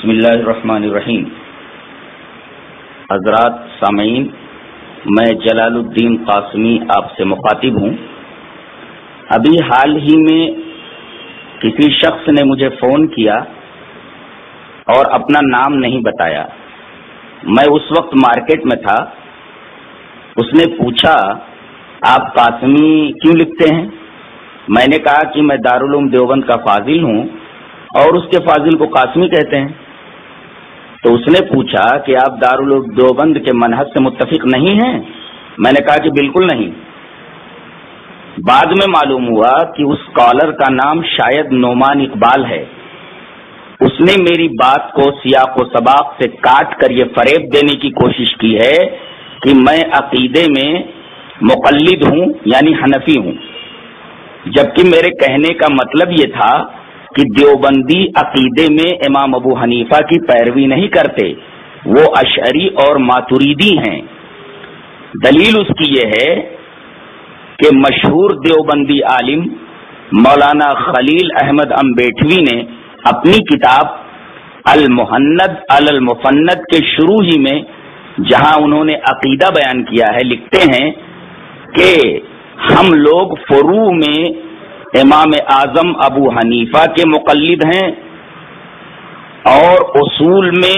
بسم اللہ الرحمن الرحیم۔ حضرات سامعین، میں جلال الدین قاسمی آپ سے مخاطب ہوں۔ ابھی حال ہی میں کسی شخص نے مجھے فون کیا اور اپنا نام نہیں بتایا۔ میں اس وقت مارکیٹ میں تھا۔ اس نے پوچھا آپ قاسمی کیوں لکھتے ہیں؟ میں نے کہا کہ میں دارالعلوم دیوبند کا فاضل ہوں اور اس کے فاضل کو قاسمی کہتے ہیں۔ تو اس نے پوچھا کہ آپ دارالعلوم دیوبند کے منہج سے متفق نہیں ہیں؟ میں نے کہا کہ بالکل نہیں۔ بعد میں معلوم ہوا کہ اس اسکالر کا نام شاید نعمان اقبال ہے۔ اس نے میری بات کو سیاق و سباق سے کاٹ کر یہ فریب دینے کی کوشش کی ہے کہ میں عقیدے میں مقلد ہوں یعنی حنفی ہوں، جبکہ میرے کہنے کا مطلب یہ تھا کہ دیوبندی عقیدے میں امام ابو حنیفہ کی پیروی نہیں کرتے، وہ اشعری اور ماتریدی ہیں۔ دلیل اس کی یہ ہے کہ مشہور دیوبندی عالم مولانا خلیل احمد امبیٹوی نے اپنی کتاب المحند علی المفند کے شروع ہی میں جہاں انہوں نے عقیدہ بیان کیا ہے، لکھتے ہیں کہ ہم لوگ فروع میں امام اعظم ابو حنیفہ کے مقلد ہیں اور اصول میں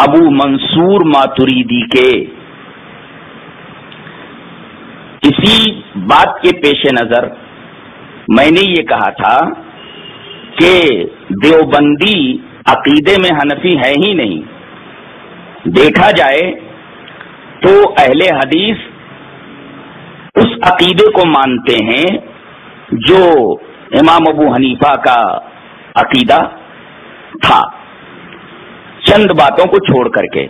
ابو منصور ماتریدی کے۔ اسی بات کے پیش نظر میں نے یہ کہا تھا کہ دیوبندی عقیدے میں حنفی ہے ہی نہیں۔ دیکھا جائے تو اہل حدیث اس عقیدے کو مانتے ہیں جو امام ابو حنیفہ کا عقیدہ تھا، چند باتوں کو چھوڑ کر کے۔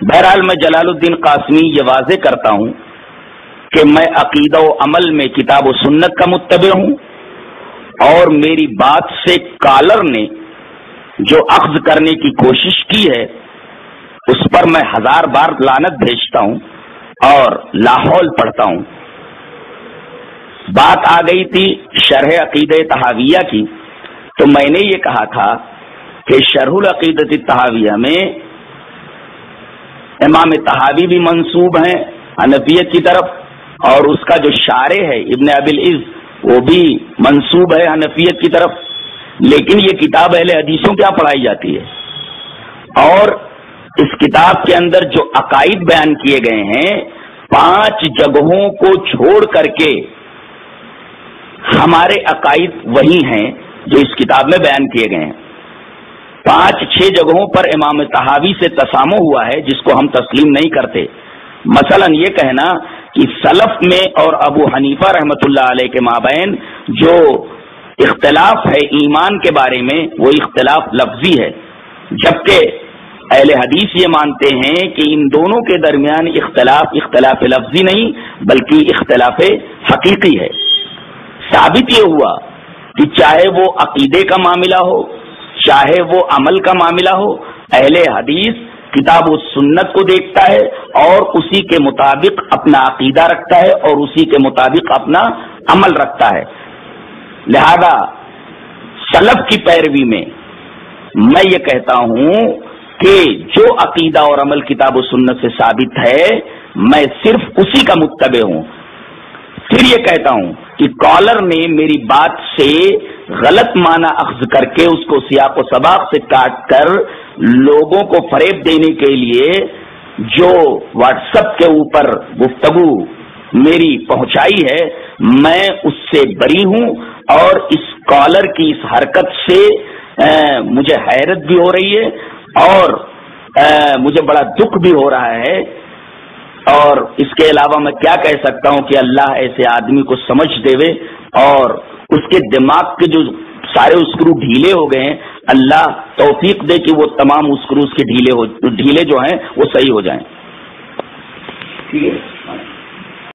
بہرحال میں جلال الدین قاسمی یہ واضح کرتا ہوں کہ میں عقیدہ و عمل میں کتاب و سنت کا متبع ہوں، اور میری بات سے کالر نے جو اخذ کرنے کی کوشش کی ہے اس پر میں 1000 بار لعنت بھیجتا ہوں اور لاحول پڑھتا ہوں۔ بات آ گئی تھی شرح عقیدہ طحاویہ کی، تو میں نے یہ کہا تھا کہ شرح العقیدہ طحاویہ میں امام طحاوی بھی منسوب ہیں حنفیت کی طرف، اور اس کا جو شارح ہے ابن ابی العز وہ بھی منسوب ہے حنفیت کی طرف، لیکن یہ کتاب اہل حدیثوں کیا پڑھائی جاتی ہے؟ اور اس کتاب کے اندر جو عقائد بیان کیے گئے ہیں 5 جگہوں کو چھوڑ کر کے ہمارے عقائد وہی ہیں جو اس کتاب میں بیان کیے گئے ہیں۔ 5-6 جگہوں پر امام طحاوی سے تسامح ہوا ہے جس کو ہم تسلیم نہیں کرتے۔ مثلا یہ کہنا کہ سلف میں اور ابو حنیفہ رحمۃ اللہ علیہ کے مابین جو اختلاف ہے ایمان کے بارے میں وہ اختلاف لفظی ہے، جبکہ اہل حدیث یہ مانتے ہیں کہ ان دونوں کے درمیان اختلاف لفظی نہیں بلکہ اختلاف حقیقی ہے۔ ثابت یہ ہوا کہ چاہے وہ عقیدے کا معاملہ ہو چاہے وہ عمل کا معاملہ ہو، اہل حدیث کتاب و سنت کو دیکھتا ہے اور اسی کے مطابق اپنا عقیدہ رکھتا ہے اور اسی کے مطابق اپنا عمل رکھتا ہے۔ لہذا سلف کی پیروی میں میں یہ کہتا ہوں کہ جو عقیدہ اور عمل کتاب و سنت سے ثابت ہے میں صرف اسی کا متبع ہوں۔ پھر یہ کہتا ہوں کہ کالر نے میری بات سے غلط معنی اخذ کر کے اس کو سیاق و سباق سے کاٹ کر لوگوں کو فریب دینے کے لیے جو واٹس ایپ کے اوپر گفتگو میری پہنچائی ہے میں اس سے بری ہوں، اور اس کالر کی اس حرکت سے مجھے حیرت بھی ہو رہی ہے اور مجھے بڑا دکھ بھی ہو رہا ہے۔ اور اس کے علاوہ میں کیا کہہ سکتا ہوں کہ اللہ ایسے آدمی کو سمجھ دے اور اس کے دماغ کے جو سارے اسکرو ڈھیلے ہو گئے ہیں اللہ توفیق دے کہ وہ تمام اسکروز کے ڈھیلے جو ہیں وہ صحیح ہو جائیں۔ ٹھیک ہے۔